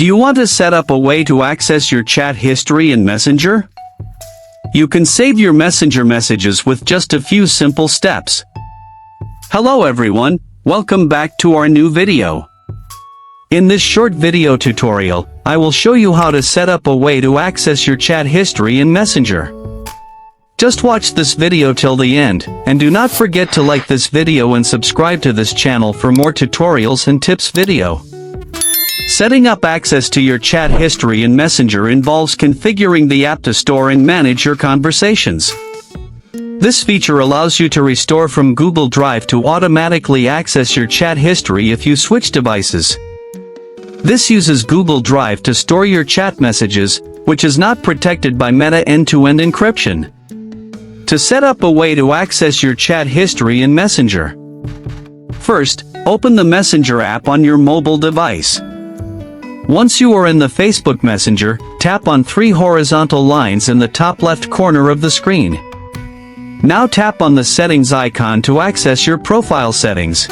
Do you want to set up a way to access your chat history in Messenger? You can save your Messenger messages with just a few simple steps. Hello everyone, welcome back to our new video. In this short video tutorial, I will show you how to set up a way to access your chat history in Messenger. Just watch this video till the end, and do not forget to like this video and subscribe to this channel for more tutorials and tips video. Setting up access to your chat history in Messenger involves configuring the app to store and manage your conversations. This feature allows you to restore from Google Drive to automatically access your chat history if you switch devices. This uses Google Drive to store your chat messages, which is not protected by Meta end-to-end encryption. To set up a way to access your chat history in Messenger. First, open the Messenger app on your mobile device. Once you are in the Facebook Messenger, tap on three horizontal lines in the top left corner of the screen. Now tap on the settings icon to access your profile settings.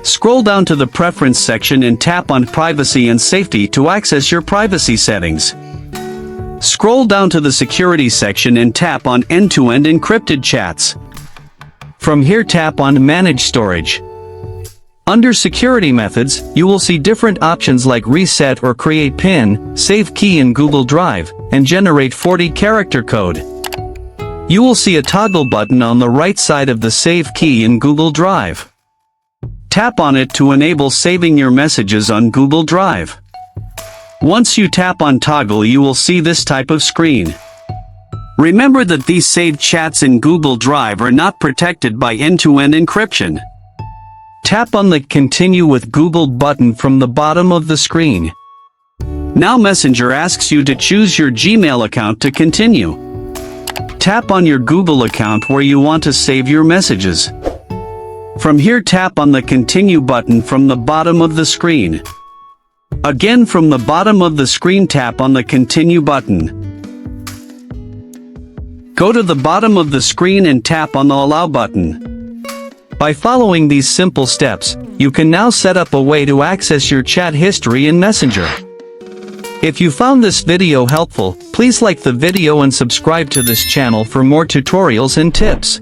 Scroll down to the preference section and tap on privacy and safety to access your privacy settings. Scroll down to the security section and tap on end-to-end encrypted chats. From here tap on manage storage. Under security methods, you will see different options like reset or create PIN, save key in Google Drive, and generate 40-character code. You will see a toggle button on the right side of the save key in Google Drive. Tap on it to enable saving your messages on Google Drive. Once you tap on toggle, you will see this type of screen. Remember that these saved chats in Google Drive are not protected by end-to-end encryption. Tap on the Continue with Google button from the bottom of the screen. Now Messenger asks you to choose your Gmail account to continue. Tap on your Google account where you want to save your messages. From here tap on the Continue button from the bottom of the screen. Again from the bottom of the screen tap on the Continue button. Go to the bottom of the screen and tap on the Allow button. By following these simple steps, you can now set up a way to access your chat history in Messenger. If you found this video helpful, please like the video and subscribe to this channel for more tutorials and tips.